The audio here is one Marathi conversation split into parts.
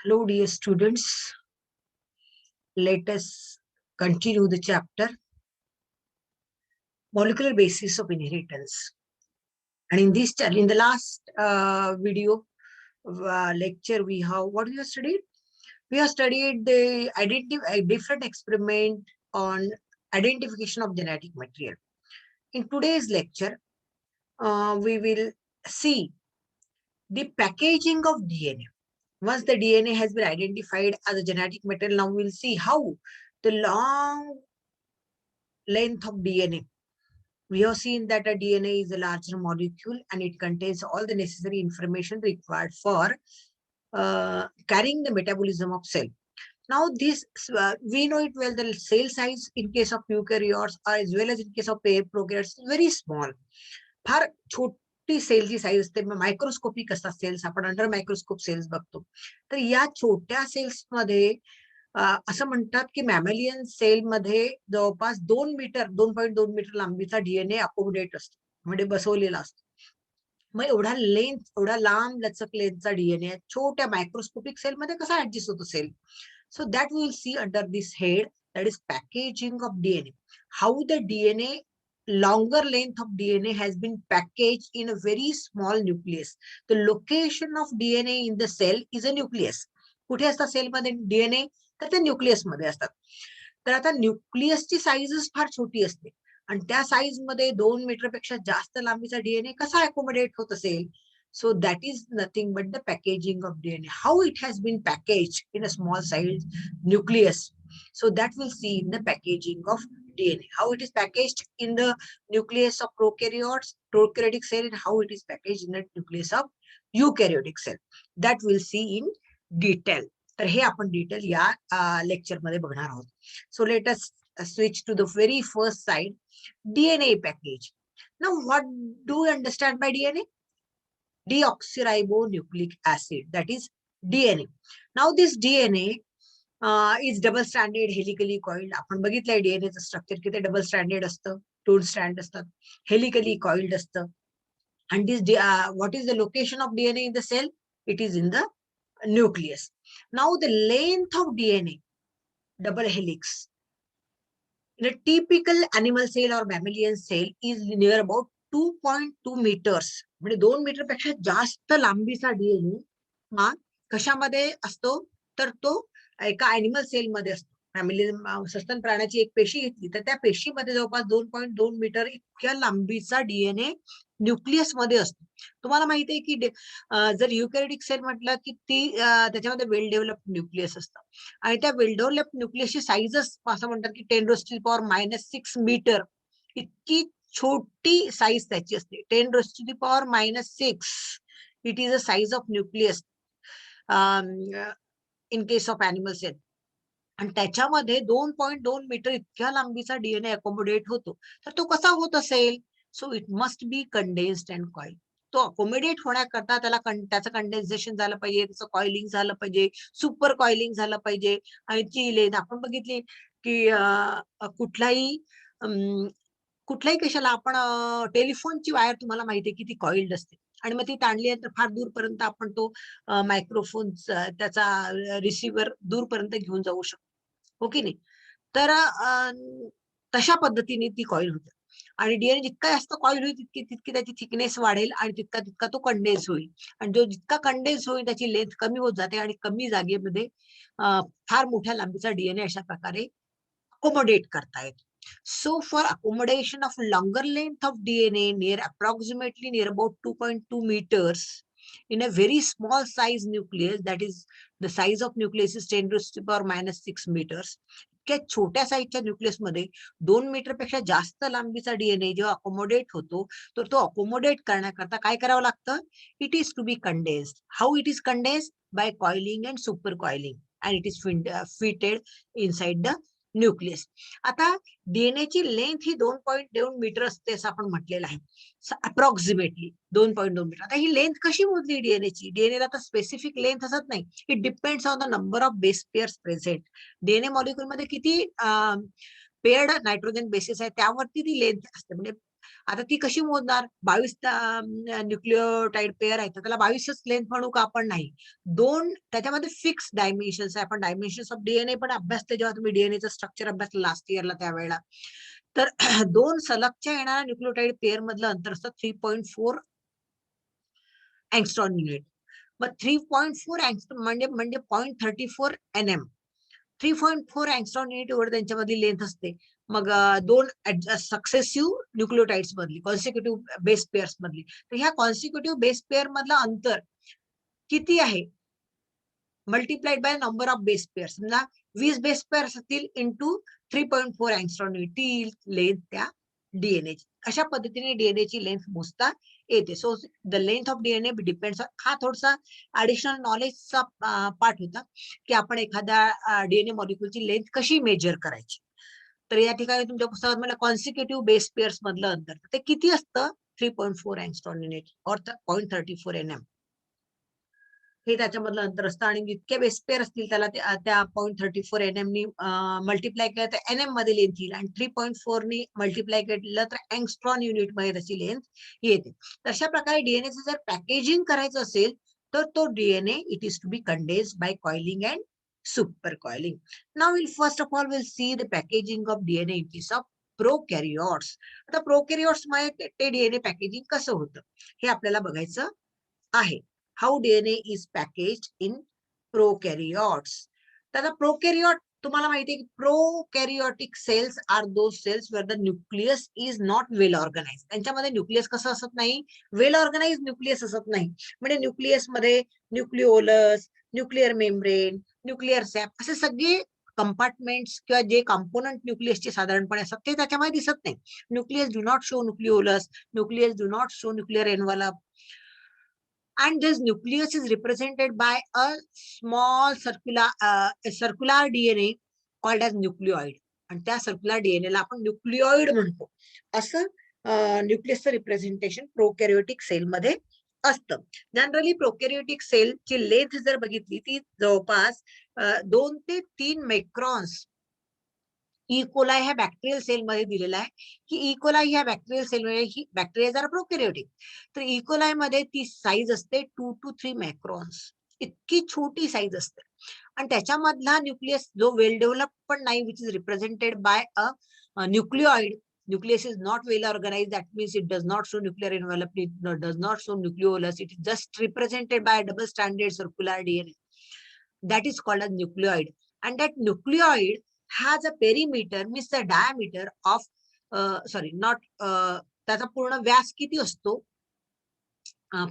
Hello, dear students. Let us continue the chapter Molecular Basis of Inheritance. And in the last video lecture, we have studied? We have studied the different experiment on identification of genetic material. In today's lecture, we will see the packaging of DNA. Once the DNA has been identified as a genetic material, now we'll see how the long length of DNA. We have seen that a DNA is a larger molecule and it contains all the necessary information required for carrying the metabolism of cell. Now we know it well, the cell size in case of eukaryotes as well as in case of prokaryotes is very small. फार छोटी सेलची साईज असते, मायक्रोस्कोपिक असतात सेल्स, आपण अंडर मायक्रोस्कोप सेल्स बघतो. तर या छोट्या सेल्स मध्ये असं म्हणतात की मॅमेलियन सेल मध्ये जवळपास 2.2 मीटर लांबीचा डीएनए अकोमोडेट असतो, म्हणजे बसवलेला असतो. मग एवढा लांब लचक लेंथचा डीएनए छोट्या मायक्रोस्कोपिक सेल मध्ये कसा ऍडजस्ट होतो cell. So that will see under this head, that is packaging of DNA. How the DNA, longer length of DNA has been packaged in a very small nucleus. The location of DNA in the cell is a nucleus. कुठे असतात सेलमध्ये डीएनए, तर ते न्यूक्लियस मध्ये असतात. तर आता न्यूक्लियसची साईजच फार छोटी असते आणि त्या साईज मध्ये 2 मीटर पेक्षा जास्त लांबीचा डीएनए कसा अकोमोडेट होत असेल. So that is nothing but the packaging of DNA. How it has been packaged in a small size nucleus. So that we'll see in the packaging of DNA. How it is packaged in the nucleus of prokaryotic cell, and how it is packaged in the nucleus of eukaryotic cell. That we'll see in detail. तर हे आपण डिटेल या लेक्चर मध्ये बघणार आहोत. So let us switch to the very first side, DNA package. Now what do you understand by DNA? Deoxyribonucleic acid, that is DNA. Now this DNA is double stranded helically coiled. आपण बघितलंय DNA चं स्ट्रक्चर की ते डबल स्ट्रँडेड असतं, 2 स्ट्रँड असतात, हेलिकली कॉइल्ड असतं. And this what is the location of DNA in the cell? It is in the nucleus. Now the length of DNA, double helix, in a typical animal cell or mammalian cell is near about 2.2 meters. म्हणजे 2 मीटर पेक्षा जास्त लांबीचा डीएनए हा कशामध्ये असतो, तर तो एका अॅनिमल सेल मध्ये असतो. मॅमेलियन सस्तन प्राण्याची एक पेशी घेतली तर त्या पेशीमध्ये जवळपास 2.2 मीटर इतक्या लांबीचा डीएनए न्यूक्लियस मध्ये असतो. तुम्हाला माहिती आहे की जर युकॅरियोटिक सेल म्हटलं की ती त्याच्यामध्ये वेल डेव्हलप्ड न्यूक्लियस असतं आणि त्या वेल डेव्हलप्ड न्यूक्लियसची साईजच असं म्हणतात की 10⁻⁻⁶ मीटर इतकी छोटी साईज त्याची असते. 10⁻⁻⁶. It is a size of nucleus in case of animal cell. आणि त्याच्यामध्ये 2.2 मीटर इतक्या लांबीचा डीएनए अकोमोडेट होतो. तर तो कसा होत असेल? So it must be condensed and coiled. तो अकोमोडेट होण्याकरता त्याचं कंडेन्सेशन झालं पाहिजे, त्याचं कॉइलिंग झालं पाहिजे, सुपर कॉइलिंग झालं पाहिजे. आणि ती लेन आपण बघितली की कुठल्याही कशाला आपण टेलिफोनची वायर तुम्हाला माहिती आहे की ती कॉइल्ड असते आणि मग ती ताणली तर फार दूरपर्यंत आपण तो मायक्रोफोन त्याचा रिसिव्हर दूरपर्यंत घेऊन जाऊ शकतो, हो की नाही. तर तशा पद्धतीने ती कॉइल होते आणि डीएनए जितका जास्त कॉइल होईल तितकी त्याची थिकनेस वाढेल आणि तितका तो कंडेन्स होईल. आणि जो जितका कंडेन्स होईल त्याची लेंथ कमी होत जाते आणि कमी जागेमध्ये फार मोठ्या लांबीचा डीएनए अशा प्रकारे अकोमोडेट करता येतो. So for accommodation of longer length of DNA approximately near about 2.2 meters in a very small size nucleus, that is the size of nucleus is 10⁻⁻⁶ meters. इतक्या छोट्या साईजच्या न्यूक्लियस मध्ये 2 मीटर पेक्षा जास्त लांबीचा डीएनए जेव्हा अकोमोडेट होतो तर तो अकोमोडेट करण्याकरता काय करावं लागतं? It is to be condensed. How it is condensed? By coiling and super coiling, and it is fitted inside the nucleus. आता डीएनएची लेंथ ही 2.2 मीटर असते असं आपण म्हटलेलं आहे, अप्रॉक्सिमेटली 2.2 मीटर. आता ही लेंथ कशी मोजली डीएनएची? डीएनएला आता स्पेसिफिक लेंथ असत नाही. It depends on the number of base pairs present. DNA molecule मध्ये किती पेअर्ड नायट्रोजन बेसिस आहे त्यावरती ती लेंथ असते. म्हणजे आता ती कशी मोजणार? 22 न्यूक्लिओटाइड पेअर आहे तर त्याला 22च लेंथ म्हणू का आपण? नाही. दोन त्याच्यामध्ये फिक्स डायमेन्शन्स आहे. आपण डायमेन्शन्स ऑफ डीएनए पण अभ्यासते जेव्हा तुम्ही डीएनएचं स्ट्रक्चर अभ्यासलं लास्ट इयरला त्यावेळेला. तर दोन सलगच्या येणाऱ्या न्यूक्लिओटाइड पेअर मधलं अंतर असतं 3.4 अँगस्ट्रॉम युनिट. मग 3.4 अँगस्ट्रॉम म्हणजे 0.34 NM. 3.4 अँगस्ट्रॉम युनिट एवढं त्यांच्यामधली लेंथ असते. मग दोन सक्सेसिव्ह न्यूक्लिओटाइड्स मधली, कॉन्सिक्युटिव्ह बेस पेअर्स मधली. तर ह्या कॉन्सिक्युटिव्ह बेस पेअर मधलं अंतर किती आहे? Multiplied by number of base pair. समजा 20 बेस पेअर्स असतील इंटू 3.4 अँगस्ट्रॉम युनिट, ती लेंथ त्या डीएनए. अशा पद्धतीने डीएनए ची लेंथ मोजता येते. So the length of DNA depends. हा थोडासा ऍडिशनल नॉलेजचा पार्ट होता की आपण एखाद्या डीएनए मॉलिक्युलची लेंथ कशी मेजर करायची. तर या ठिकाणी तुमच्या पुस्तकात मला कॉन्सिक्युटिव्ह बेस पेअर्स मधलं अंतर ते किती असतं? 3.4 अँगस्ट्रॉम युनिट और 0.34 NM. हे त्याच्यामधलं अंतर असतं. आणि जितके बेस पेअर असतील त्याला त्या 0.34 NM नी मल्टिप्लाय केलं तर NM मध्ये लेंथ येईल, आणि 3.4 नी मल्टिप्लाय केलं तर अँगस्ट्रॉम युनिट मध्ये त्याची लेंथ येते. तशा प्रकारे डीएनएचं जर पॅकेजिंग करायचं असेल तर तो DNA it is to be condensed by coiling and super coiling. Now will first of all will see the packaging of DNA in case of prokaryotes. आता प्रोकॅरियोट्स मध्ये ते डीएनए पॅकेजिंग कसं होतं हे आपल्याला बघायचं आहे. How DNA is packaged in prokaryotes. तर प्रोकॅरियोट तुम्हाला माहिती आहे की prokaryotic cells are those cells where the nucleus is not well organize. त्यांच्यामध्ये न्यूक्लियस कसं असत नाही? वेल ऑर्गनाइज न्यूक्लियस असत नाही. म्हणजे न्यूक्लियस मध्ये nucleolus, nuclear membrane, nuclear SAP असे सगळे कंपार्टमेंट्स किंवा जे कंपोनंट न्यूक्लियसचे साधारणपणे असतात ते त्याच्यामध्ये दिसत नाही. Nucleus do not show nucleolus, nucleus do not show nuclear envelope. And this nucleus is represented by a small circular DNA called as nucleoid. आणि त्या सर्क्युलर डीएनए ला आपण न्यूक्लिओइड म्हणतो. असं न्यूक्लियसचं रिप्रेझेंटेशन प्रोकॅरियोटिक सेल मध्ये असतं. जनरली प्रोकॅरियोटिक सेलची लेंथ जर बघितली ती जवळपास 2 ते 3 मायक्रॉन्स इकोलाई ह्या बॅक्टेरियल सेलमध्ये दिलेला आहे की इकोलाई ह्या बॅक्टेरियल सेलमध्ये ही बॅक्टेरिया जरा प्रोकॅरियोटिक. तर इकोलाई मध्ये ती साईज असते 2 to 3 मायक्रॉन्स. इतकी छोटी साईज असते. आणि त्याच्यामधला न्यूक्लियस जो वेल डेव्हलप पण नाही, which is represented by a न्यूक्लिओइड. Nucleus is not well organized. That means it does not show nuclear envelope. It does not show nucleolus. It is just represented by a double-stranded circular DNA. That is called as nucleoid. And that nucleoid has a perimeter, means the diameter of त्याचा पूर्ण व्यास किती असतो?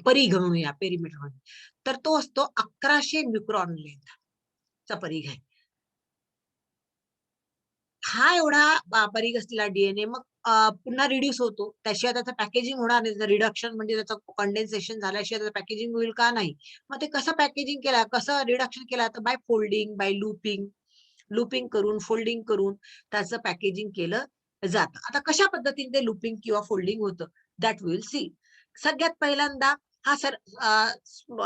परिघ म्हणूया पेरिमीटर मध्ये. तर तो असतो 1100 मिक्रॉन लेंथ चा परिघ आहे. हा एवढा परिघ असलेला डीएनए मग पुन्हा रिड्यूस होतो. त्याशिवाय त्याचं पॅकेजिंग होणार नाही. रिडक्शन म्हणजे त्याचं कंडेन्सेशन झाल्याशिवाय त्याचं पॅकेजिंग होईल का? नाही. मग ते कसं पॅकेजिंग केलं, कसं रिडक्शन केलं? तर बाय फोल्डिंग, बाय लुपिंग करून, फोल्डिंग करून त्याचं पॅकेजिंग केलं जातं. आता कशा पद्धतीने ते लुपिंग किंवा फोल्डिंग होतं दॅट विल सी. सगळ्यात पहिल्यांदा हा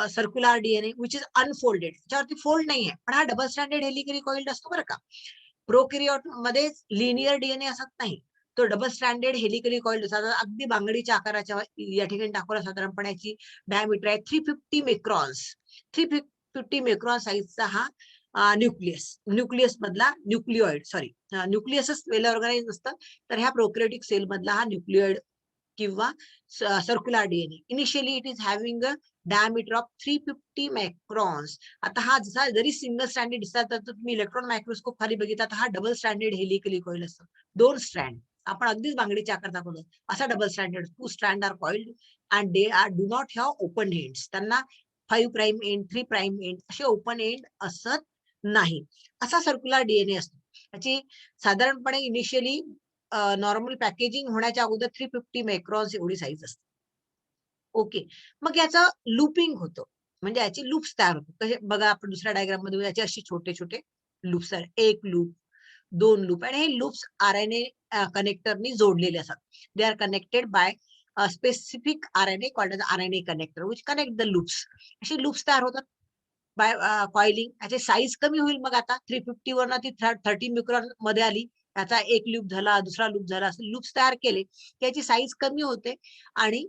circular DNA which is unfolded. त्याच्यावरती फोल्ड नाहीये, पण हा डबल स्टँडर्ड हेलिकली कॉइल्ड असतो बरं का. प्रोकॅरियोट मध्ये लिनियर डीएनए असत नाही, तो डबल स्टँडर्ड हेलिकली कॉइल्ड असतात. अगदी बांगडीच्या आकाराच्या या ठिकाणी दाखवला साधारणपणे याची डायमीटर आहे 350 मायक्रॉन्स. 350 मायक्रॉन साईजचा हा न्यूक्लियस मधला न्यूक्लियसच वेल ऑर्गनाइज असतं. तर ह्या प्रोकॅरियोटिक सेल मधला हा न्यूक्लिओइड किंवा circular DNA. Initially it is having a diameter of 350 मायक्रॉन्स. आता हा जसा जरी सिंगल स्टँडर्ड दिसतात तर तुम्ही इलेक्ट्रॉन मायक्रोस्कोप खाली बघितला तर हा डबल स्टँडर्ड हेलिकली कॉइल असतो. 2 स्ट्रँड आपण अगदीच बांगडीच्या आकार दाखवतो असा double standard. 2 strand are coiled and they do not have open ends. त्यांना 5 प्राइम एंड, 3 प्राइम एंड असे ओपन एंड असत नाही. असा सर्क्युलर डीएनए असतो. त्याची साधारणपणे इनिशियली नॉर्मल पॅकेजिंग होण्याच्या अगोदर 350 मायक्रॉन्स एवढी साईज असते. ओके. मग याचं लुपिंग होतं, म्हणजे याची लूप्स तयार होतात. बघा आपण दुसऱ्या डायग्राम मध्ये याचे असे छोटे छोटे लूप्स आहेत. 1 लूप, 2 लूप, आणि हे लूप्स आरएनए कनेक्टरनी जोडलेले असतात. They are connected by specific RNA called as RNA connector which connect the loops. असे लूप्स तयार होतात बाय कॉइलिंग. याची साईज कमी होईल. मग आता 350 वरनं ती 30 मिक्रॉन मध्ये आली. याचा एक लूप झाला, दुसरा लूप झाला, असं लूप्स तयार केले की याची साईज कमी होते आणि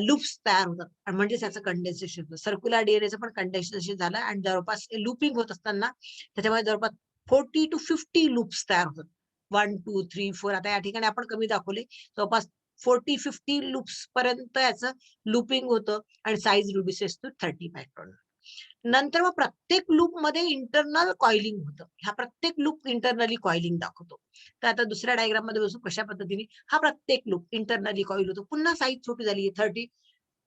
लूप्स तयार होतात, म्हणजे त्याचं कंडेन्सेशन होतं. सर्क्युलर डीएनएचं पण कंडेन्सेशन झालं आणि जवळपास लूपिंग होत असताना त्याच्यामध्ये जवळपास 40 to 50 लूप्स तयार होतात. 1, 2, 3, 4. आता या ठिकाणी आपण कमी दाखवले, जवळपास 40-50 लूप्स पर्यंत याचं लूपिंग होतं आणि साईज रिड्युसेस टू 30 मायक्रॉन. नंतर मग प्रत्येक लूप मध्ये इंटरनल कॉइलिंग होतं. हा प्रत्येक लूप इंटरनली कॉइलिंग दाखवतो. तर आता दुसऱ्या डायग्राम मध्ये बसू कशा पद्धतीने हा प्रत्येक लूप इंटरनली कॉइल होतो. पुन्हा साईज छोटी झाली 30,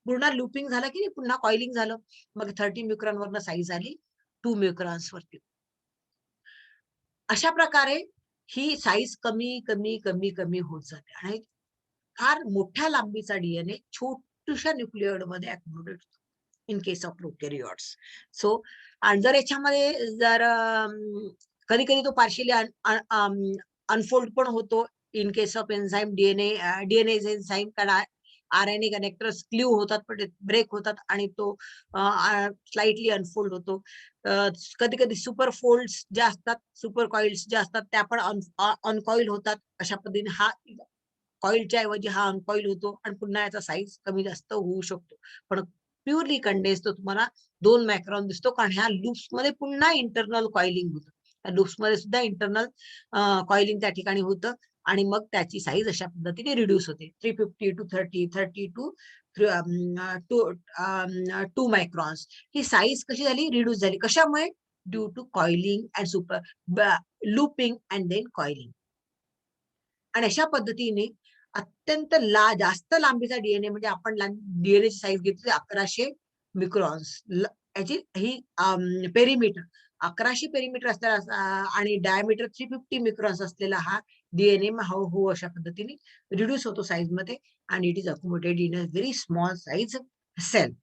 पूर्ण लूपिंग झालं की नाही, पुन्हा कॉइलिंग झालं, मग 30 मायक्रॉन वरनं साईज आली 2 मायक्रॉन्स वरती. अशा प्रकारे ही साईज कमी कमी कमी कमी होत जाते आणि फार मोठ्या लांबीचा डीएनए छोट्याशा न्यूक्लियोइड मध्ये अकोमोडेट होतो इन केस ऑफ प्रोकॅरियोट्स. सो आणि जर याच्यामध्ये जर कधी कधी तो पार्शियली अनफोल्ड पण होतो in case of enzyme DNA enzyme, कारण आरएनए कनेक्टर्स क्ल्यू होतात पण ब्रेक होतात आणि तो स्लाइटली अनफोल्ड होतो. कधी कधी सुपर फोल्ड्स ज्या असतात, सुपर कॉइल्स ज्या असतात त्या पण अनकॉइल होतात. अशा पद्धतीने हा कॉइलच्या ऐवजी हा अनकॉइल होतो आणि पुन्हा याचा साईज कमी जास्त होऊ शकतो. पण प्युअरली कंडेन्स तो तुम्हाला 2 मायक्रॉन दिसतो, कारण ह्या लूप्स मध्ये पुन्हा इंटरनल कॉइलिंग होतं. त्या लूप्स मध्ये सुद्धा इंटरनल कॉइलिंग त्या ठिकाणी होतं आणि मग त्याची साईज अशा पद्धतीने रिड्यूस होते. 350 to 30, 30 to 2 मायक्रॉन्स. ही साईज कशी झाली, रिड्यूस झाली. कशामुळे? Due to coiling and super looping and then coiling. आणि अशा पद्धतीने अत्यंत जास्त लांबीचा डीएनए, म्हणजे आपण डीएनए ची साईज घेतली 1100 मिक्रॉन्स, याची ही पेरिमीटर 1100 पेरिमीटर असलेला आणि डायमीटर 350 मिक्रॉन्स असलेला हा डीएनए हळूहळू अशा पद्धतीने रिड्यूस होतो साईज मध्ये आणि it is accommodated in a very small size cell.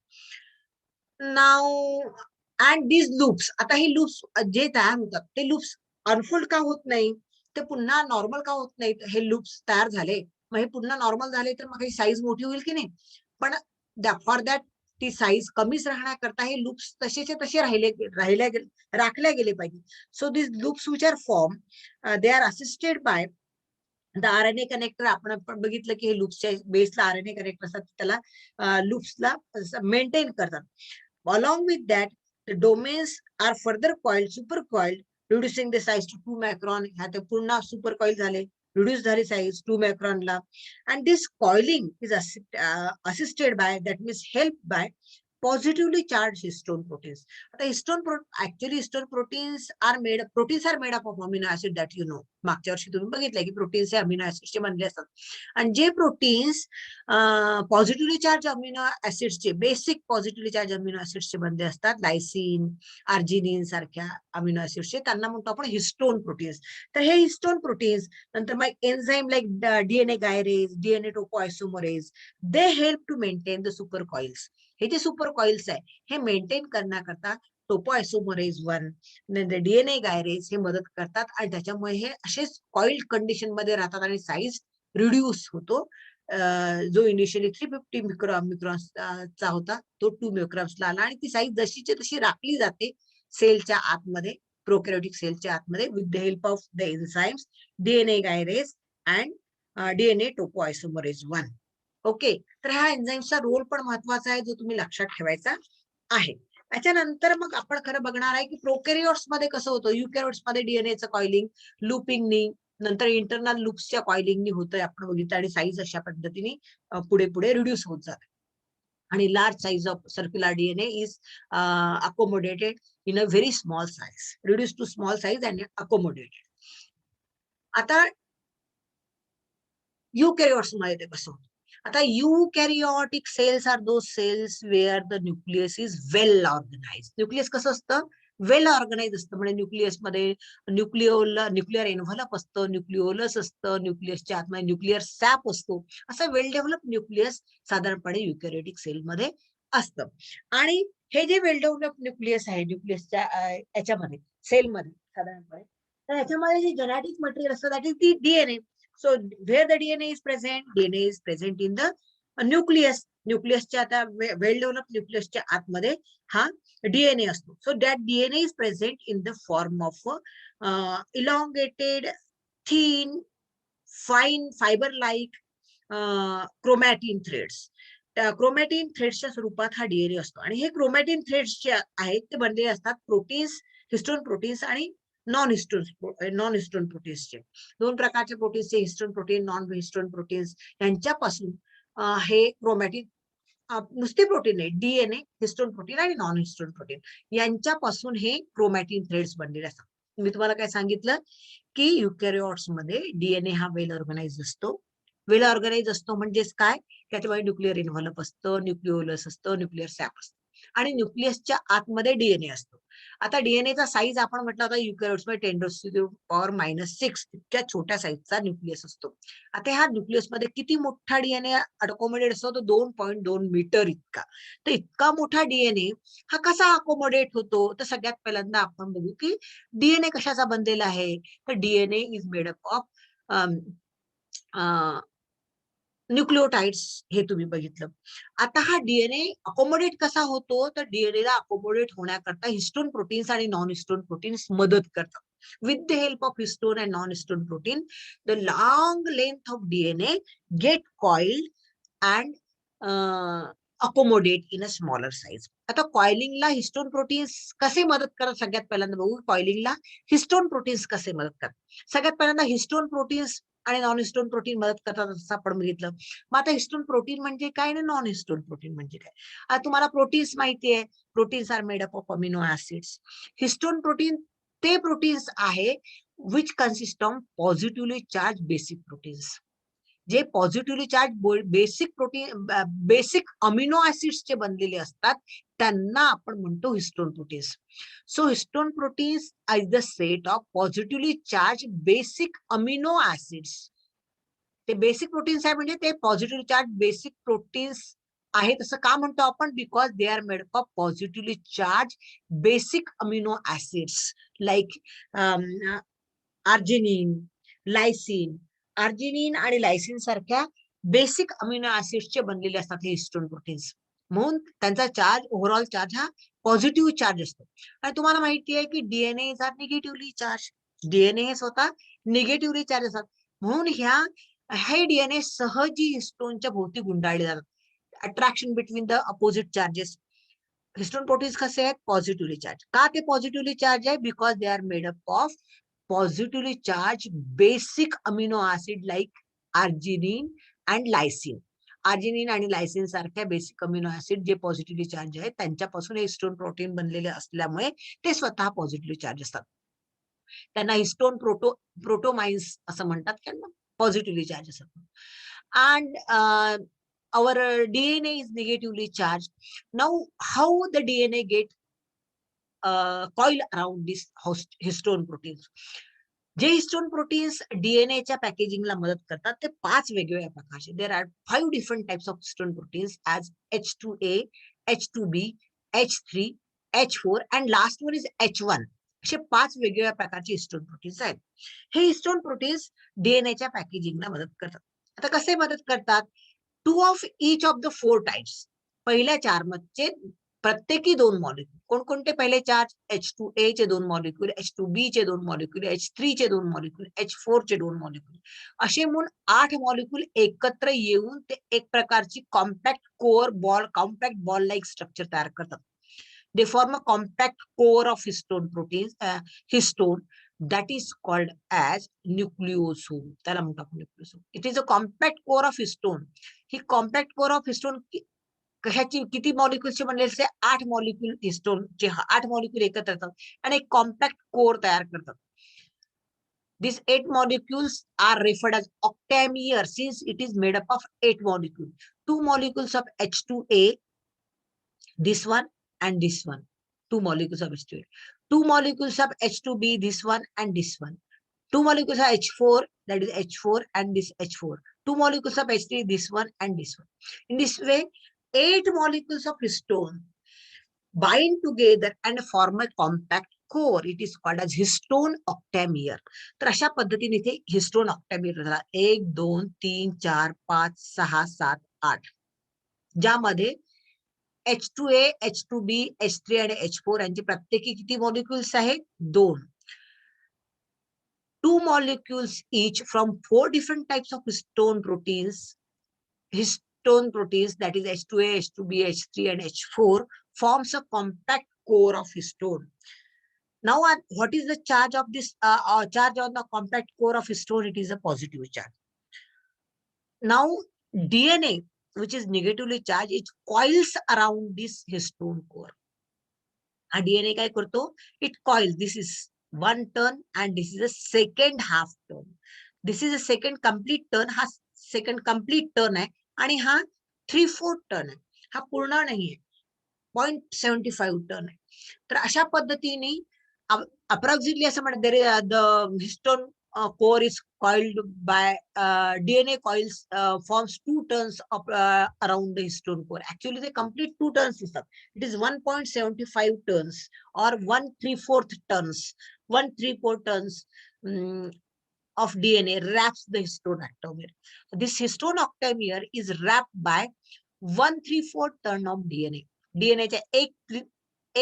Now and this loops, आता ही लूप्स जे तयार होतात ते लूप्स अनफोल्ड का होत नाही, ते पुन्हा नॉर्मल का होत नाहीत? हे लूप्स तयार झाले, मग हे पुन्हा नॉर्मल झाले तर मग ही साईज मोठी होईल की नाही? पण फॉर दॅट ती साईज कमीच राहण्याकरता हे लूप्स तसेचे तसे राखले गेले पाहिजे. So this loops which are form, they are assisted by the RNA connector. आपण बघितलं की हे लूप्सच्या बेसला आरएनए कनेक्टर असतात, त्याला लूप्सला मेंटेन करतात. Along with that, the domains are further coiled, super coiled, reducing the size to 2 micron. ह्या पुन्हा super coil झाले, reduce झाली size 2 micron ला. And this coiling is assisted by, that means helped by positively charged histone proteins. आता actually histone proteins are made up of amino acid that you know. मागच्या वर्षी तुम्ही बघितलंय की प्रोटीन्स हे अमिनो ऍसिडचे बनले असतात आणि जे प्रोटीन्स पॉझिटिव्हली चार्ज अमिनो ऍसिड्सचे, बेसिक पॉझिटिव्हली चार्ज अमिनो ऍसिड्सचे बनले असतात, लायसिन, आर्जिनिन सारख्या अमिनो ऍसिड्सचे, त्यांना म्हणतो आपण हिस्टोन प्रोटीन्स. तर हे हिस्टोन प्रोटीन्स नंतर मग enzyme like DNA gyrase, DNA topoisomerase, they help to maintain the super coils. हे जे सुपर कॉइल्स आहे हे मेंटेन करण्याकरता टोपोआयसोमरेज 1, डीएनए गायरेज हे मदत करतात आणि त्याच्यामुळे हे असेच कॉइल्ड कंडिशन मध्ये राहतात आणि साईज रिड्यूस होतो. जो इनिशियली 350 मिक्रॉन्सचा होता तो 2 मायक्रॉन्सला आला आणि ती साईज जशीची तशी राखली जाते सेलच्या आतमध्ये, प्रोकॅरियोटिक सेलच्या आतमध्ये, with the help of the enzymes DNA gyrase and DNA topoisomerase 1. Okay, तर हा एन्झाइम्सचा रोल पण महत्वाचा आहे, जो तुम्ही लक्षात ठेवायचा आहे. त्याच्यानंतर मग आपण खरं बघणार आहे की प्रोकॅरियोट्स मध्ये कसं होतं. युकॅरियोट्स मध्ये डीएनएचं कॉइलिंग लूपिंगनी, नंतर इंटरनल लूप्सच्या कॉइलिंगनी होतंय आपण बघितलं आणि साईज अशा पद्धतीने पुढे पुढे रिड्यूस होत जाते. आणि large size of circular DNA is accommodated in a very small size, reduce to small size and accommodated. आता युकॅरियोट्स मध्ये ते कसं होतं. आता eukaryotic cells are those cells where the nucleus is well organized. Nucleus कसं असतं, वेल ऑर्गनाइज असतं. म्हणजे न्यूक्लियस मध्ये न्यूक्लिअर एन्व्हलप असतं, न्यूक्लिओलस असतं, न्यूक्लियसच्या आतमध्ये न्यूक्लिअर सॅप असतो. असं वेल डेव्हलप न्यूक्लियस साधारणपणे युकॅरियोटिक सेल मध्ये असतं. आणि हे जे वेल डेव्हलप न्यूक्लियस आहे न्यूक्लियसच्या याच्यामध्ये सेलमध्ये साधारणपणे, तर याच्यामध्ये जे जेनेटिक मटेरियल असतं that is the DNA. So where the DNA is present in the nucleus. न्यूक्लियसच्या आता वेल डेव्हलप न्यूक्लियसच्या आतमध्ये हा डीएनए असतो. So that DNA is present in the form of elongated thin, fine fiber-like chromatin threads. Chromatin थ्रेड्सच्या स्वरूपात हा डीएनए असतो आणि हे क्रोमॅटिन थ्रेड्स जे आहेत ते बनलेले असतात प्रोटीन्स, हिस्टोन प्रोटीन्स आणि नॉन हिस्टोन प्रोटीन्सचे. दोन प्रकारचे प्रोटीन्सचे, histone protein, non histone proteins यांच्यापासून हे क्रोमॅटिन, नुसते प्रोटीन आहे, डीएनए, हिस्टोन प्रोटीन आणि नॉन हिस्टोन प्रोटीन यांच्यापासून हे क्रोमॅटिन थ्रेड्स बनलेले असतात. मी तुम्हाला काय सांगितलं की युकॅरिओट्स मध्ये डीएनए हा वेल ऑर्गनाइज असतो. वेल ऑर्गनाइज असतो म्हणजेच काय, त्याच्यामध्ये न्यूक्लिअर इन्व्हॉल्व असतं, न्यूक्लिओलस असतं, न्यूक्लिअर सॅप असतं आणि न्यूक्लियसच्या आतमध्ये डीएनए असतो. आता डीएनएचा साईज आपण म्हटलं होता युकॅरिओट्स मध्ये 10⁻⁶ इतक्या छोट्या साईजचा न्यूक्लियस असतो. आता ह्या न्यूक्लियस मध्ये किती मोठा डीएनए अकोमोडेट असतो, तो 2.2 मीटर इतका. तर इतका मोठा डीएनए हा कसा अकोमोडेट होतो, तर सगळ्यात पहिल्यांदा आपण बघू की डीएनए कशाचा बनलेला आहे. तर DNA is made up of nucleotides, हे तुम्ही बघितलं. आता हा डीएनए अकोमोडेट कसा होतो, तर डीएनए ला अकोमोडेट होण्याकरता हिस्टोन प्रोटीन्स आणि नॉन हिस्टोन प्रोटीन्स मदत करतात. With the help of histone and non histone protein, the long length of DNA get coiled and accommodate in a smaller size. आता कॉइलिंगला हिस्टोन प्रोटीन्स कसे मदत करतात, सगळ्यात पहिल्यांदा बघू कॉइलिंगला हिस्टोन प्रोटीन्स कसे मदत करतात. सगळ्यात पहिल्यांदा हिस्टोन प्रोटीन्स आणि नॉन हिस्टोन प्रोटीन मदत करतात असं आपण बघितलं. मग आता हिस्टोन प्रोटीन म्हणजे काय आणि नॉन हिस्टोन प्रोटीन म्हणजे काय. आता तुम्हाला प्रोटीन्स माहिती आहे, proteins are made up of amino acids. Histone protein ते प्रोटीन्स आहे which consist of positively charge basic proteins. जे positively charge basic protein, basic amino ऍसिड्सचे बनलेले असतात त्यांना आपण म्हणतो histone proteins. So histone proteins is the set of positively charge basic amino acids. ते बेसिक प्रोटीन्स आहे म्हणजे ते पॉझिटिव्हली चार्ज बेसिक प्रोटीन्स आहेत असं का म्हणतो आपण, because they are made of positively charge basic amino acids like arginine, lysine. Arginine आणि लायसिन सारख्या बेसिक अमिनो ऍसिड्सचे बनलेले असतात हे हिस्टोन प्रोटीन्स. म्हणून त्यांचा चार्ज, ओव्हरऑल चार्ज हा पॉझिटिव्ह चार्ज असतो. आणि तुम्हाला माहिती आहे की DNA is are negatively charge. DNA हे स्वतः निगेटिव्हली चार्ज असतात. म्हणून हे डीएनए सहजी हिस्टोनच्या भोवती गुंडाळले जातात. Attraction between the opposite charges. Histone proteins कसे आहेत, पॉझिटिव्हली चार्ज. का ते पॉझिटिव्हली चार्ज आहे, because they are made up of positively charge basic amino acid like arginine and lysine. Arginine आणि लायसिन सारख्या बेसिक अमिनो ऍसिड जे पॉझिटिव्हली चार्ज आहेत त्यांच्यापासून हे हिस्टोन प्रोटीन बनलेले असल्यामुळे ते स्वतः पॉझिटिव्हली चार्ज असतात. त्यांना हिस्टोन प्रोटोमाइन्स असं म्हणतात, त्यांना पॉझिटिव्हली चार्ज असतात. And our DNA is negatively charged. Now, how the DNA get coil around this histone proteins? जे हिस्टोन प्रोटीन्स डीएनएच्या पॅकेजिंगला मदत करतात ते 5 वेगवेगळ्या प्रकारचे. There are 5 different types of histone proteins as H2A, H2B, H3, H4 and last one is H1. असे 5 वेगवेगळ्या प्रकारचे हिस्टोन प्रोटीन्स आहेत. हे हिस्टोन प्रोटीन्स डीएनएच्या पॅकेजिंगला मदत करतात. आता कसे मदत करतात, 2 of each of the 4 types. पहिल्या 4 मध्ये प्रत्येकी 2 मॉलिक्यूल. कोणकोणते पहिले चार्ज, H2A चे 2 मॉलिक्यूल, H2B चे 2 मॉलिक्यूल, H3 चे 2 मॉलिक्यूल, H4 चे 2 मॉलिक्यूल, असे म्हणून 8 मॉलिक्यूल एकत्र येऊन ते एक प्रकारची compact core ball, compact ball like structure तयार करतात. They form a compact core of histone proteins, histone, that is called as nucleosome. त्याला म्हणतो आपण nucleosome. It is a compact core of histone. He compact core of histone कशाची, किती मॉलिक्युल्सचे बनलेले, 8 मॉलिक्युल हिस्टोनचे 8 मॉलिक्युल एकत्र येतात आणि एक कॉम्पॅक्ट कोअर तयार करतात. These 8 molecules are referred as octamer since it is made up of 8 molecules. 2 molecules of H2A, this one and this one. 2 molecules of H2A. 2 molecules of H2B, this one and this one. 2 molecules of H4, that is H4 and this H4. 2 molecules of H3, this one and this one. In this way, 8 molecules of histone bind together and form a compact core. It is called as histone octamer. तर अशा पद्धतीने इथे हिस्टोन ऑक्टॅमियर झाला. 1, 2, 3, 4, 5, 6, 7, 8. ज्यामध्ये H2A, H2B, H3 आणि H4 यांचे प्रत्येकी किती मॉलिक्युल्स आहेत, 2. 2 molecules each from 4 different types of histone proteins. Histone proteins, that is H2A, H2B, H3, and H4, forms a compact core of histone. Now, what is the charge of this charge on the compact core of histone? It is a positive charge. Now, DNA, which is negatively charged, it coils around this histone core. And DNA काय करतो? It coils. This is one turn and this is a second half turn. This is a second complete turn. हा second complete turn आहे आणि हा 3/4 turn आहे. हा पूर्ण नाही आहे. 0.75 टर्न आहे. तर अशा पद्धतीने अप्रॉक्सिमेटली असं म्हणतात the histone core is coiled by DNA coils forms 2 turns around the histone core. Actually, they complete 2 turns. It is 1.75 turns or 1/3/4 turns. 1/3/4 turns of DNA wraps the histone octamer. This histone octamer is wrapped by 1/3/4 turn of DNA. DNA च्या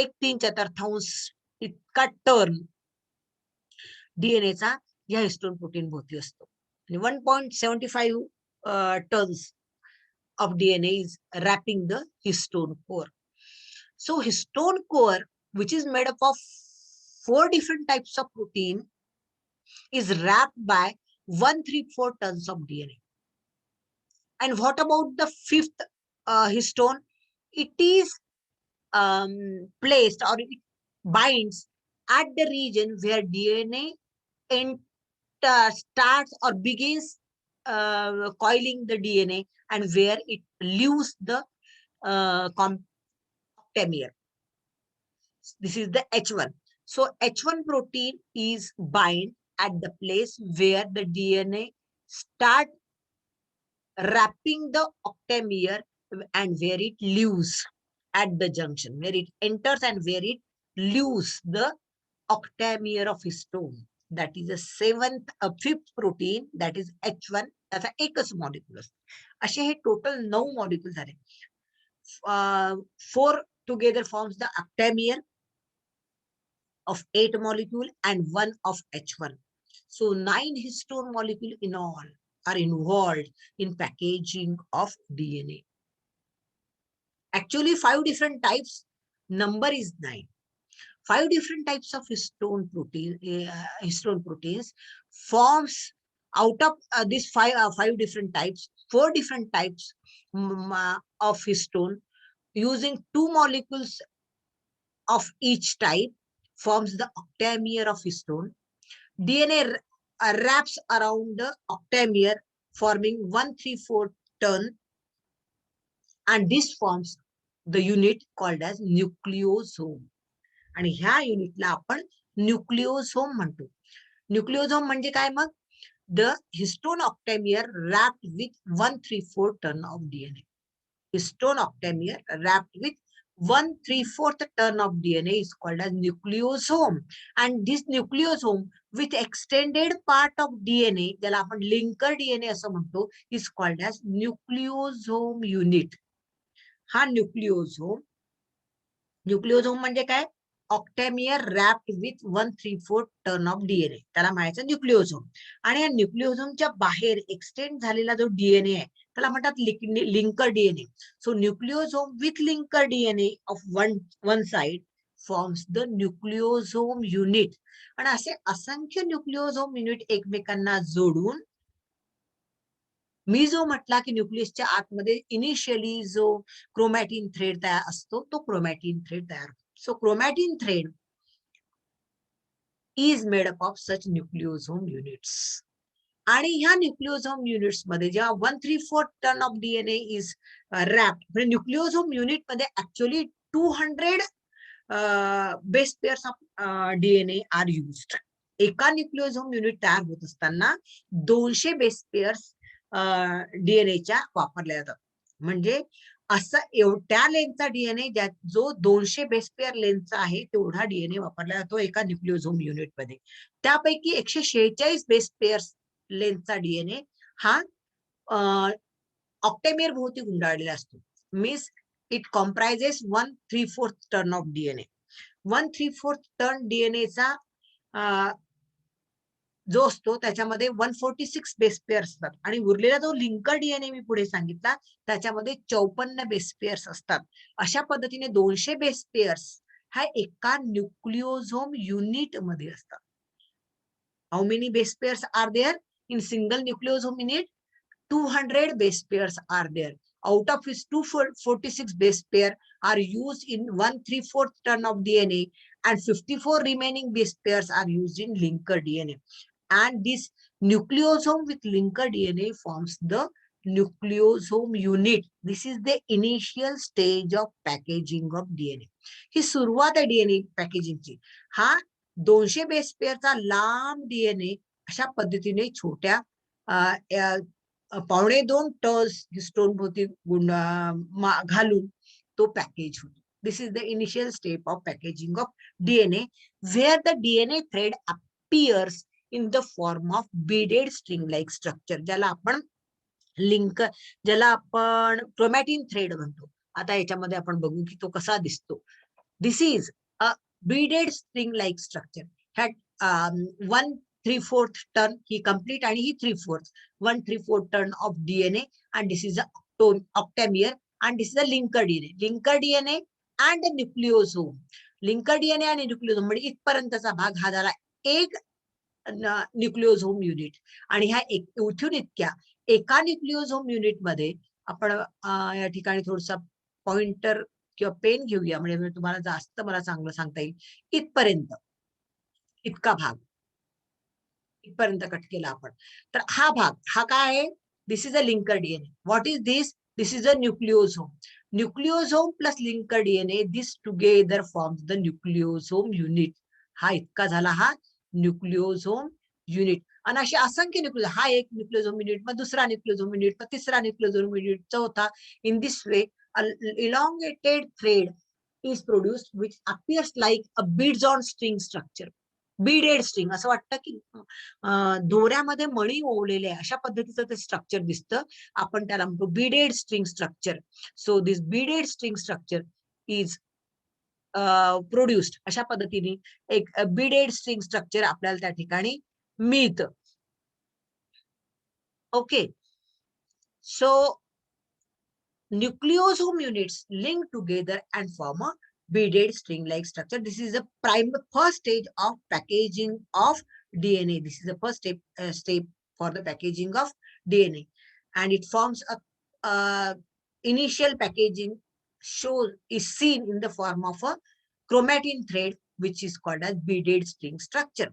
1/3 इतका टर्न DNA चा या हिस्टोन प्रोटीन भोवती असतो. 1.75 tons of DNA is wrapping the histone core. So histone core, which is made up of 4 different types of protein, is wrapped by 1/3/4 tons of DNA. And what about the 5th histone? It is placed or it binds at the region where DNA starts or begins coiling the DNA and where it leaves the octamer. This is the H1. So H1 protein is bind at the place where the DNA start wrapping the octamer and where it leaves at the junction, where it enters and where it leaves the octamer of histone. That is the 5th protein, that is H1. त्याचा एकच मॉलिक्युल असतो. असे हे टोटल 9 मॉलिक्युल झाले. 4 together forms the octamer of 8 molecule and 1 of H1. So 9 histone molecule in all are involved in packaging of DNA. Actually, 5 different types, number is 9. 5 different types of histone proteins forms out of these 5 different types, 4 different types of histone using 2 molecules of each type forms the octamer of histone. DNA wraps around the octamer forming 1/3/4 turn, and this forms the unit called as nucleosome. आणि ह्या युनिटला आपण न्यूक्लिओसोम म्हणतो. न्यूक्लिओसोम म्हणजे काय मग? The histone octamer wrapped with 1/3/4 turn of DNA. Histone octamer wrapped with 1/3/4 turn of DNA is called as nucleosome. And this nucleosome with extended part of DNA, ज्याला आपण लिंकर DNA असं म्हणतो, is called as nucleosome unit. हा न्यूक्लिओसोम म्हणजे काय? ऑक्टॅमियर wrapped with 1/3/4 turn of DNA. त्याला म्हणायचं न्यूक्लिओसोम. आणि या न्यूक्लिओसोमच्या बाहेर एक्सटेंड झालेला जो DNA आहे त्याला म्हणतात linker DNA. So nucleosome with linker DNA of one side forms the nucleosome unit. आणि असे असंख्य न्यूक्लिओसोम युनिट एकमेकांना जोडून मी जो म्हटला की न्यूक्लियसच्या आतमध्ये इनिशियली जो क्रोमॅटिन थ्रेड तयार असतो तो क्रोमॅटिन थ्रेड तयार होतो. So chromatin thread is made up of such nucleosome units. आणि ह्या न्यूक्लिओसोम युनिट्स मध्ये जेव्हा 1/3/4 turn of DNA is wrapped, म्हणजे न्यूक्लिओसोम युनिट मध्ये actually 200 base pairs of DNA are used. एका न्यूक्लिओसोम युनिट तयार होत असताना 200 बेस पेअर्स DNAच्या वापरल्या जातात. म्हणजे असं त्या लेनचा DNA जो 200 बेस पेअर लेनचा आहे तेवढा DNA वापरला जातो एका न्यूक्लिओसोम युनिट मध्ये. त्यापैकी 146 बेस पेअर्स लेनचा DNA हा ऑक्टेमेर भोवती गुंडाळलेला असतो. Means it comprises 1/3/4 turn of DNA. 1/3/4 turn DNA चा जो असतो त्याच्यामध्ये 146 बेस पेअर असतात आणि उरलेला जो लिंकर डीएनए मी पुढे सांगितला त्याच्यामध्ये 54 बेस पेअर्स असतात. अशा पद्धतीने 200 बेस पेअर्स ह्या एका न्यूक्लिओझोम युनिट मध्ये असतात. How many base pairs are there in single nucleosome unit? 200 base pairs are there, out of which 246 base pair are used in 1/3/4 ton of DNA and 54 remaining base pairs are used in linker DNA. And this nucleosome with linker DNA forms the nucleosome unit. This is the initial stage of packaging of DNA. ही सुरुवात आहे डीएनए पॅकेजिंगची. हा 200 बेस पेअरचा लांब डीएनए अशा पद्धतीने छोट्या 2.25 टर्स हिस्टोन भोवती घालून तो पॅकेज होतो. This is the initial step of packaging of DNA where the DNA thread appears in the form of beaded string like structure, ज्याला आपण ज्याला आपण क्रोमॅटिन थ्रेड म्हणतो. आता याच्यामध्ये आपण बघू की तो कसा दिसतो. This is a beaded string like structure. That 1/3/4 turn ही कंप्लीट आणि ही 3/4 1/3/4 turn of DNA and this is a octamer and this is a linker DNA and a nucleosome. Linker DNA आणि न्यूक्लिओझोम म्हणजे इथपर्यंतचा भाग हा झाला एक न्यूक्लिओझोम युनिट. आणि ह्या इथून इतक्या एका न्यूक्लिओझोम युनिट मध्ये आपण या ठिकाणी थोडसा पॉइंटर किंवा पेन घेऊया म्हणजे तुम्हाला जास्त मला चांगलं सांगता येईल. इथपर्यंत इतका भाग इथपर्यंत कट केला आपण. तर हा भाग हा काय आहे? This is a linker DNA. What is this? This is a nucleosome. Nucleosome plus linker DNA this together forms the nucleosome unit. हा इतका झाला हा न्यूक्लिओझोम युनिट. आणि असे असंख्य न्यूक्लिओझोम, हा एक न्यूक्लिओझोम युनिट, मग दुसरा न्यूक्लिओझोम युनिट, मग तिसरा न्यूक्लिओझोम युनिट, चौथा. In this way elongated thread is produced which appears like a beads on string structure. Beaded string असं वाटतं की दोऱ्यामध्ये मणी ओवलेले अशा पद्धतीचं ते स्ट्रक्चर दिसतं. आपण त्याला म्हणतो beaded string structure. So this beaded string structure is produced. अशा पद्धतीने एक बीडेड स्ट्रिंग स्ट्रक्चर आपल्याला त्या ठिकाणी मिळतं. Okay. So nucleosome units link together and form a beaded string-like structure. This is the first stage of packaging of DNA. This is the first step for the packaging of DNA, and it forms a initial packaging is seen in the form of a chromatin thread, which is called as beaded string structure.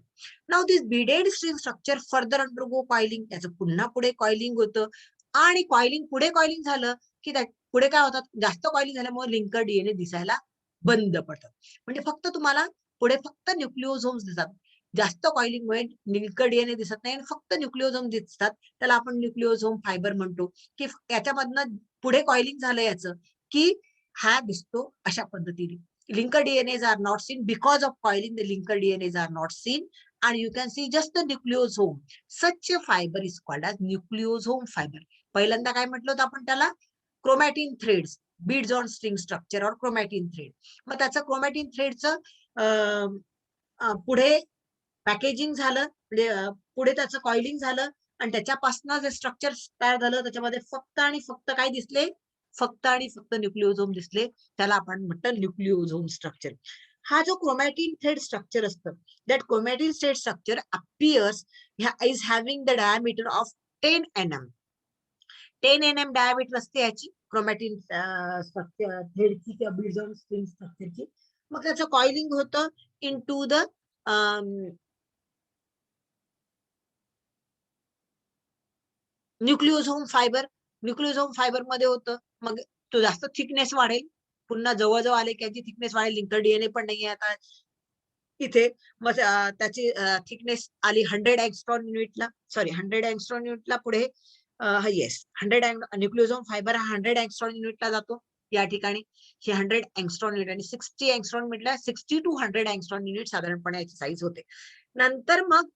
Now this beaded string structure further undergo coiling. त्याचं पुन्हा पुढे coiling होतं आणि पुढे कॉइलिंग झालं की पुढे काय होतात, जास्त कॉइलिंग झाल्यामुळे लिंकर डीएनए दिसायला बंद पडतात. म्हणजे फक्त तुम्हाला पुढे फक्त न्यूक्लिओझोम्स दिसतात. जास्त कॉइलिंगमुळे लिंकर डीएनए दिसत नाही आणि फक्त न्यूक्लिओझोम दिसतात. त्याला आपण न्यूक्लिओझोम फायबर म्हणतो की याच्यामधनं पुढे कॉइलिंग झालं याचं की हा दिसतो अशा पद्धतीने. Linker DNAs are not seen because of coiling. The linker DNAs are not seen and you can see just the nucleosome. Such a fiber is called as nucleosome fiber. पहिल्यांदा काय म्हटलं होतं आपण त्याला? Chromatin threads, beads on string structure और क्रोमॅटिन थ्रेड. मग त्याचं क्रोमॅटिन थ्रेडचं पुढे पॅकेजिंग झालं, म्हणजे पुढे त्याचं कॉइलिंग झालं आणि त्याच्यापासून जे स्ट्रक्चर तयार झालं त्याच्यामध्ये फक्त आणि फक्त काय दिसले? फक्त आणि फक्त न्यूक्लिओझोम दिसले. त्याला आपण म्हणतो न्यूक्लिओझोम स्ट्रक्चर. हा जो क्रोमॅटिन थ्रेड स्ट्रक्चर असतं, that chromatin thread structure appears is having the diameter of 10 nm. 10 nm diameter असते याची क्रोमॅटिन स्ट्रक्चर थ्रेडची किंवा बीड्स ऑन स्ट्रिंग स्ट्रक्चरची. मग त्याचं कॉइलिंग होतं into the nucleosome fiber. Nucleosome fiber मध्ये होतं. मग तो जास्त थिकनेस वाढेल, पुन्हा जवळजवळ आले की याची थिकनेस वाढेल. लिंकर डीएनए पण नाहीये आता इथे. मग त्याची थिकनेस आली 100 अँगस्ट्रॉन युनिटला, सॉरी 100 अँगस्ट्रॉन युनिटला. पुढे येस 100 न्यूक्लिओझोम फायबर हा 100 अँगस्ट्रॉन युनिटला जातो या ठिकाणी. हे 100 अँगस्ट्रॉन युनिट आणि 60 अँगस्ट्रॉन म्हटलं 60 to 100 अँगस्ट्रॉन युनिट साधारणपणे याची साईज होते. नंतर मग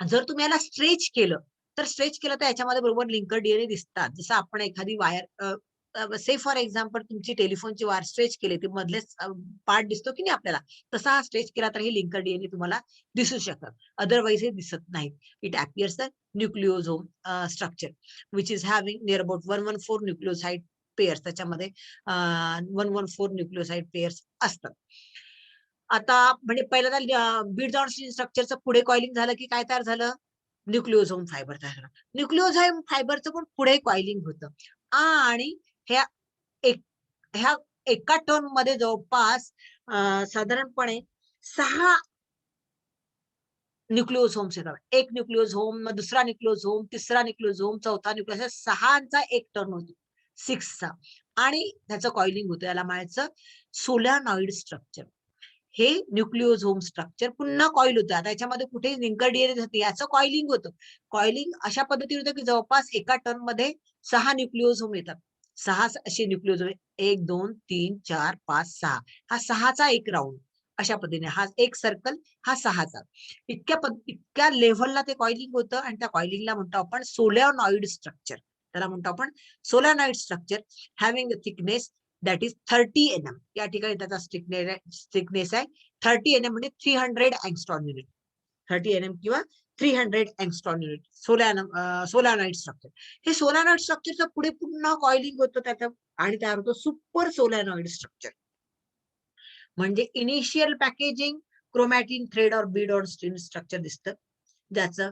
जर तुम्ही याला स्ट्रेच केलं तर याच्यामध्ये बरोबर लिंकर डीएनए दिसतात. जसं आपण एखादी वायर से फॉर एक्झाम्पल तुमची टेलिफोनची वायर स्ट्रेच केली ती मधलेच पार्ट दिसतो की नाही आपल्याला, तसा हा स्ट्रेच केला तर हे लिंकर डीएनए तुम्हाला दिसू शकतात, अदरवाईज हे दिसत नाही. It appears the nucleosome structure which is having near about 114 nucleoside pairs, त्याच्यामध्ये 114 न्यूक्लिओसाइड पेअर्स असतात. आता म्हणजे पहिल्यांदा बीड जॉन्सन स्ट्रक्चरचं पुढे कॉइलिंग झालं की काय तयार झालं, न्यूक्लिओझोम फायबर तयार झालं. न्यूक्लिओझोम फायबरचं पण पुढे कॉइलिंग होतं आणि ह्या एक ह्या एका टर्न मध्ये जवळपास साधारणपणे 6 न्यूक्लिओझोम्स येतात. एक न्यूक्लिओझोम, मग दुसरा न्यूक्लिओझोम, तिसरा न्यूक्लिओझोम, चौथा न्यूक्लिओझोम, 6चा एक टर्न होतो, 6चा, आणि त्याचं कॉइलिंग होतं. याला म्हणायचं सोलॅनॉइड स्ट्रक्चर. हे न्यूक्लिओझोम स्ट्रक्चर पुन्हा कॉइल होतं. आता याच्यामध्ये कुठे लिंकर डीएनए होते, याचं कॉइलिंग होतं. कॉइलिंग अशा पद्धतीने होतं की जवळपास एका टर्न मध्ये 6 न्यूक्लिओझोम येतात. 6 असे न्यूक्लिओझोम, 1 2 3 4 5 6, हा 6चा एक राऊंड, अशा पद्धतीने हा एक सर्कल, हा 6चा. इतक्या लेव्हलला ते कॉइलिंग होतं आणि त्या कॉइलिंगला म्हणतो आपण सोलॅनॉइड स्ट्रक्चर. त्याला म्हणतो आपण solenoid structure having a thickness that is 30 NM. या ठिकाणी त्याचा थिकनेस आहे 30 NM, म्हणजे 300 अँगस्ट्रॉन युनिट. 30 NM किंवा 300 अँगस्ट्रॉन युनिट सोलॅनॉइड स्ट्रक्चर. हे सोलॅनॉइड स्ट्रक्चरचं पुढे पुन्हा कॉइलिंग होतं त्याचं आणि तयार होतं सुपर सोलॅनॉइड स्ट्रक्चर. म्हणजे इनिशियल पॅकेजिंग क्रोमॅटिन थ्रेड और बीड ऑन स्ट्रिंग स्ट्रक्चर दिसतं, ज्याचं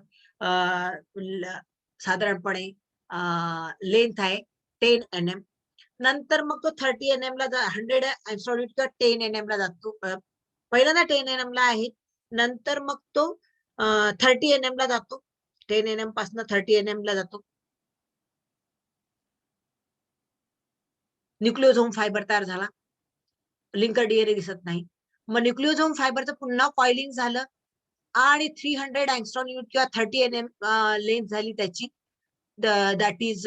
साधारणपणे लेंथ आहे 10 NM. नंतर मग तो 30 NM ला 100 अँगस्ट्रॉन युनिट किंवा 10 NM ला जातो. पहिल्यांदा 10 NM ला आहे, नंतर मग तो 30 NM ला जातो. 10 NM पासून 30 NM ला जातो. न्यूक्लिओझोम फायबर तयार झाला, लिंकर डीएनए दिसत नाही. मग न्यूक्लिओझोम फायबरचं पुन्हा कॉइलिंग झालं आणि 300 अँगस्ट्रॉन युनिट किंवा 30 NM लेंथ झाली त्याची, दॅट इज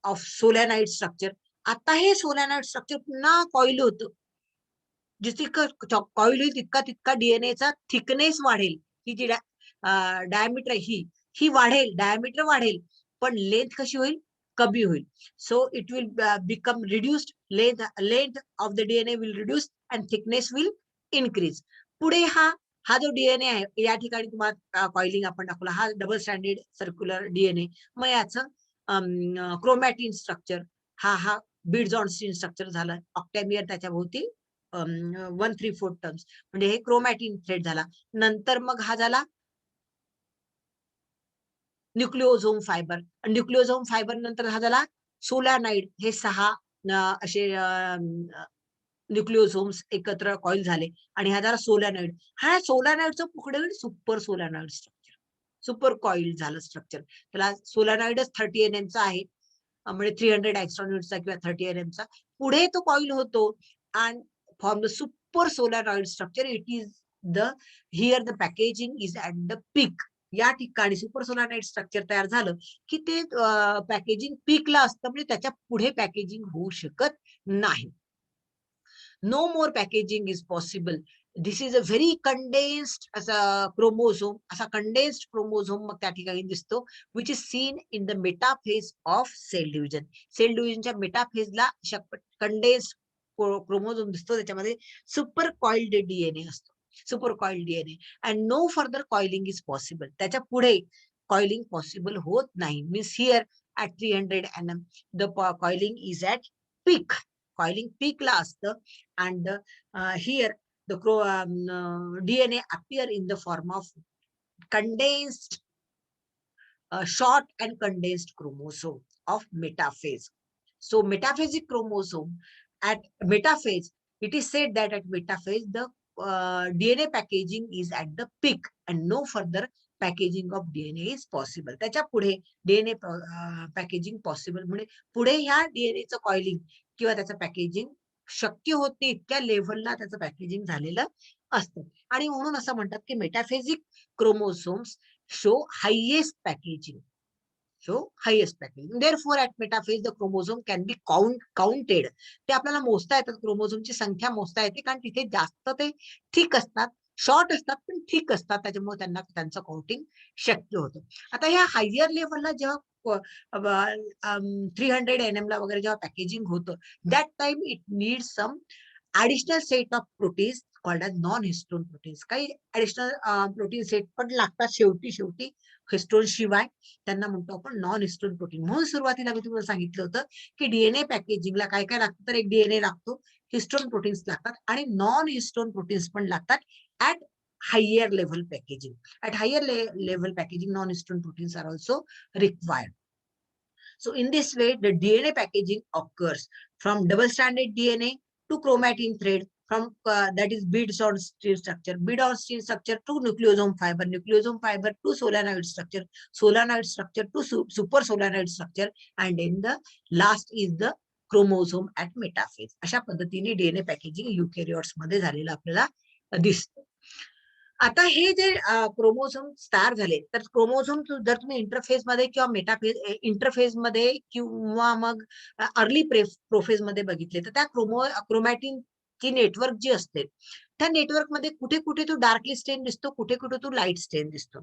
ऑफ सोलॅनाइड स्ट्रक्चर. आता हे सोलॅनाइड स्ट्रक्चर पुन्हा कॉइल होतं. जितकं कॉइल होईल तितका तितका डीएनएचा थिकनेस वाढेल. ही जी डायमीटर ही वाढेल, डायमीटर वाढेल, पण लेंथ कशी होईल, कमी होईल. So it will become reduced, length of the DNA will reduce and thickness will increase. पुढे हा जो डीएनए आहे, या ठिकाणी तुम्हाला कॉइलिंग आपण दाखवला, हा डबल स्टँडर्ड सर्क्युलर डीएनए. मग याचं क्रोमॅटिन स्ट्रक्चर, हा बीड जॉन्सन स्ट्रक्चर झालं. ऑक्टॅमियर त्याच्या भोवती 1/3 टर्म्स, म्हणजे हे क्रोमॅटिन थ्रेड झाला. नंतर मग हा झाला न्यूक्लिओझोम फायबर. न्यूक्लिओझोम फायबर नंतर हा झाला सोलॅनाइड. हे 6 असे न्यूक्लिओझोम्स एकत्र कॉइल झाले आणि हा झाला सोलॅनाइड. हा सोलॅनाइडचं पुढे सुपर सोलॅनाइड स्ट्रक्चर, सुपर कॉइल झालं स्ट्रक्चर. त्याला सोलॅनाइडच 30 NM चा आहे, म्हणजे 300 अँगस्ट्रॉन युनिटचा किंवा 30 NM चा. पुढे तो कॉइल होतो and form the super solenoid structure. It is here the packaging is at the peak. या ठिकाणी सुपर सोलॅनाइड स्ट्रक्चर तयार झालं की ते पॅकेजिंग पीकला असतं, म्हणजे त्याच्या पुढे पॅकेजिंग होऊ शकत नाही. No more packaging is possible. This is a very condensed असा क्रोमोझोम, असा कंडेन्स्ड क्रोमोझोम मग त्या ठिकाणी दिसतो, which is seen in the metaphase of cell division. Cell डिव्हिजनच्या मेटाफेजला कंडेन्स्ड क्रोमोझोम दिसतो, त्याच्यामध्ये सुपर कॉइल्ड डीएनए असतो, super coiled DNA, and no further coiling is possible. त्याच्या पुढे कॉइलिंग पॉसिबल होत नाही. Means here at 300 NM the coiling is at peak. Coiling पीकला असतं. And here the DNA appear in the form of condensed, short and condensed chromosome of metaphase. So metaphasic chromosome, at metaphase, it is said that at metaphase the DNA packaging is at the peak and no further packaging of DNA is possible. त्याच्या पुढे डीएनए पॅकेजिंग पॉसिबल, म्हणजे पुढे ह्या डीएनएचं कॉइलिंग किंवा त्याचं पॅकेजिंग शक्य होत नाही, इतक्या लेव्हलला त्याचं पॅकेजिंग झालेलं असतं. आणि म्हणून असं म्हणतात की metaphasic chromosomes show highest packaging, Therefore at metaphase the chromosome can be counted. ते आपल्याला मोजता येतात, क्रोमोझोमची संख्या मोजता येते, कारण तिथे जास्त ते ठीक असतात, शॉर्ट असतात पण ठीक असतात, त्याच्यामुळे त्यांना त्यांचं काउंटिंग शक्य होतं. आता ह्या हायर लेवलला जेव्हा 300 NM ला वगैरे जेव्हा पॅकेजिंग होतं, that time it need some additional set of proteins called as non histone proteins. काही ऍडिशनल प्रोटीन सेट पण लागतात शेवटी हिस्टोन शिवाय, त्यांना म्हणतो आपण नॉन हिस्टोन प्रोटीन. म्हणून सुरुवातीला मी तुम्हाला सांगितलं होतं की डीएनए पॅकेजिंगला काय काय लागतं, तर एक डीएनए लागतो, हिस्टोन प्रोटीन्स लागतात आणि नॉन हिस्टोन प्रोटीन्स पण लागतात at higher level packaging. At higher level packaging, non-histone proteins are also required. So in this way, the DNA packaging occurs from double-stranded DNA to chromatin thread, from that is bead-on-stem structure, bead-on-stem structure to nucleosome fiber to solenoid structure to supersolenoid structure, and then the last is the chromosome at metaphase. अशा पद्धतीने डीएनए पॅकेजिंग युकॅरियोट्स मध्ये झालेलं आपल्याला दिसतं. आता हे जे क्रोमोझोम तयार झाले, तर क्रोमोझोम जर तुम्ही इंटरफेस मध्ये किंवा मेटाफेज इंटरफेज मध्ये किंवा मग अर्ली प्रोफेज मध्ये बघितले, तर त्या क्रोमॅटिन ची नेटवर्क जी असते, त्या नेटवर्क मध्ये कुठे कुठे तो डार्कली स्टेन दिसतो, कुठे कुठे तो लाईट स्टेन दिसतो.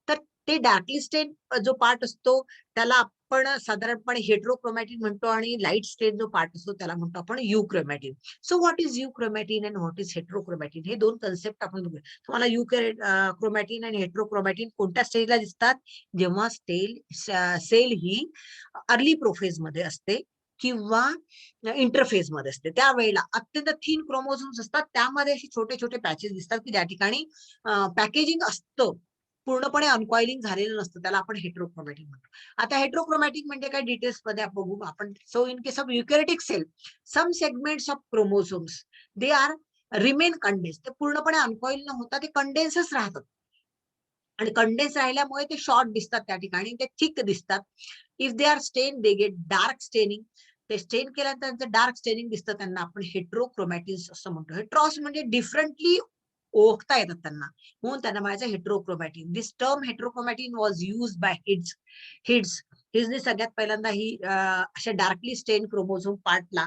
तर ते डार्कली स्टेन जो पार्ट असतो त्याला आपण साधारणपणे हेट्रोक्रोमॅटिन म्हणतो, आणि लाईट स्टेन जो पार्ट असतो त्याला म्हणतो आपण euchromatin. So what is euchromatin and what is heterochromatin, हे दोन कन्सेप्ट आपण बघूया. तुम्हाला क्रोमॅटिन आणि हेट्रोक्रोमॅटिन कोणत्या स्टेजला दिसतात, जेव्हा सेल ही अर्ली प्रोफेज मध्ये असते किंवा इंटरफेज मध्ये असते, त्यावेळेला अत्यंत थिन क्रोमोझोम्स असतात, त्यामध्ये असे छोटे छोटे पॅचेस दिसतात की ज्या ठिकाणी पॅकेजिंग असतं, पूर्णपणे अनकॉइलिंग झालेलं नसतं, त्याला आपण हेट्रोक्रोमॅटिक म्हणतो. आता हेट्रोक्रोमॅटिक म्हणजे काय डिटेल्स मध्ये बघू आपण. So in case of eukaryotic cell, some segments of chromosomes they are remain condense, ते पूर्णपणे अनकॉइल न होता ते कंडेन्सच राहतात, आणि कंडेन्स राहिल्यामुळे ते शॉर्ट दिसतात, त्या ठिकाणी ते थिक दिसतात. इफ दे आर स्टेन दे गेट डार्क स्टेनिंग, ते स्टेन केल्यानंतर डार्क स्टेनिंग दिसतं, त्यांना आपण हेट्रोक्रोमॅटिन्स असं म्हणतो. हेट्रॉस म्हणजे डिफरंटली ओळखता येतात त्यांना, म्हणून त्यांना म्हणायचं हेट्रोक्रोमॅटिन. दिस टर्म हेट्रोक्रोमॅटिन वॉज युज बाय हिड्सने सगळ्यात पहिल्यांदा ही अशा डार्कली स्टेन क्रोमोझोम पार्टला,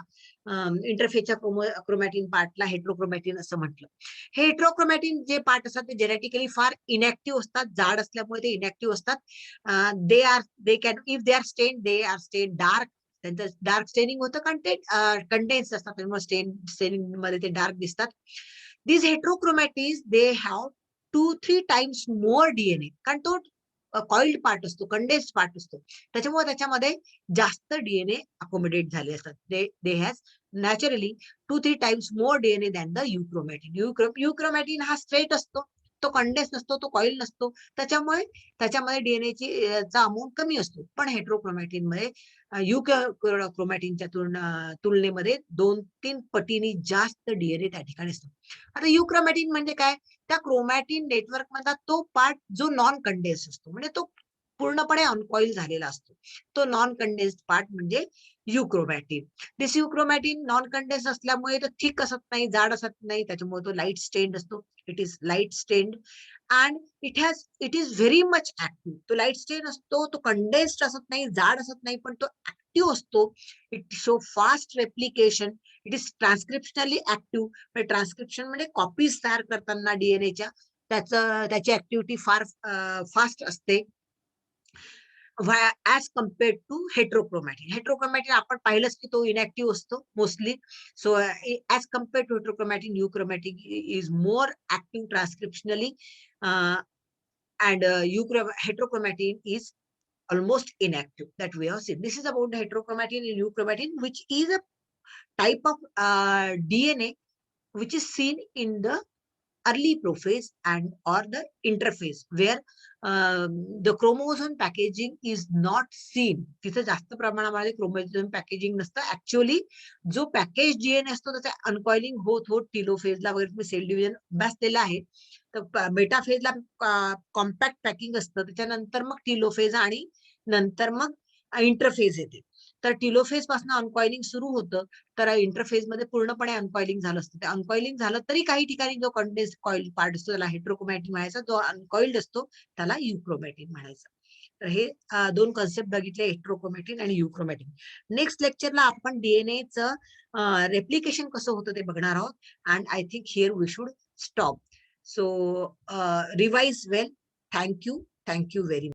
इंटरफेसच्या क्रोमॅटिन पार्टला हेट्रोक्रोमॅटिन असं म्हटलं. हे हेट्रोक्रोमॅटिन जे पार्ट असतात ते जेनेटिकली फार इनॅक्टिव्ह असतात, जाड असल्यामुळे ते इनॅक्टिव्ह असतात. They can if they are स्टेन डार्क, त्यांचं डार्क स्टेनिंग होतं, कारण ते कंडेन्स असतात, त्यामुळे स्टेनिंग मध्ये ते डार्क दिसतात. These heterochromatids, they have 2-3 times more DNA, कारण तो कॉइल्ड पार्ट असतो, कंडेन्स्ड पार्ट असतो, त्याच्यामुळे त्याच्यामध्ये जास्त डीएनए अकोमोडेट झाले असतात. दे has naturally 2-3 times more DNA than the euchromatin. युक्रोमॅटिन हा स्ट्रेट असतो, तो कंडेन्स नसतो, तो कॉइल नसतो, त्याच्यामध्ये डीएनए चा अमाऊंट कमी असतो. पण हेट्रोक्रोमॅटिन मध्ये युक्रोमॅटिनच्या तुलनेमध्ये 2-3 पटीने जास्त डीएनए त्या ठिकाणी असतो. आता युक्रोमॅटिन म्हणजे काय, त्या क्रोमॅटिन नेटवर्क मधला तो पार्ट जो नॉन कंडेन्स असतो, म्हणजे तो पूर्णपणे अनकॉइल झालेला असतो, तो नॉन कंडेन्स्ड पार्ट म्हणजे युक्रोमॅटिन. दिस युक्रोमॅटिन नॉन कंडेन्स असल्यामुळे तो थिक असत नाही, जाड असत नाही, त्याच्यामुळे तो लाईट स्टेन्ड असतो. It is light stained and it is very much active. तो लाईट स्टेन असतो, तो कंडेन्स्ड असत नाही, जाड असत नाही, पण तो ऍक्टिव्ह असतो. It show fast replication, it is transcriptionally active. Transcription म्हणजे कॉपीज तयार करताना डीएनएच्या त्याची ऍक्टिव्हिटी फार फास्ट असते as compared to heterochromatin. Heterochromatin आपण पाहिलंच की तो इनॅक्टिव्ह असतो mostly. So as compared to heterochromatin, euchromatin is more active transcriptionally and heterochromatin is almost inactive, that we have seen. This is about the heterochromatin and euchromatin, which is a type of DNA which is seen in the early prophase and or the interphase, where the chromosome packaging is not seen. तिथे जास्त प्रमाणामध्ये क्रोमोझोम पॅकेजिंग नसतं. ऍक्च्युअली जो पॅकेज डीएनए असतो त्याचा अनकॉइलिंग होत होत टिलोफेजला वगैरे तुम्ही सेल डिव्हिजन अभ्यास केला आहे, तर मेटाफेजला कॉम्पॅक्ट पॅकिंग असतं, त्याच्यानंतर मग टिलोफेज आणि नंतर मग इंटरफेज येते. तर टिलोफेज पासून अनकॉइलिंग सुरू होतं, तर इंटरफेज मध्ये पूर्णपणे अनकॉइलिंग झालं असतं. ते अनकॉइलिंग झालं तरी काही ठिकाणी जो कंडेन्स कॉइल्ड पार्ट असतो त्याला हेट्रोक्रोमॅटिन म्हणायचा, जो अनकॉइल्ड असतो त्याला युक्रोमॅटिन म्हणायचं. तर हे दोन कन्सेप्ट बघितले, हेट्रोक्रोमॅटिन आणि युक्रोमॅटिन. नेक्स्ट लेक्चरला आपण डीएनएचं रेप्लिकेशन कसं होतं ते बघणार आहोत. And I think here we should stop. So revise well. Thank you very much.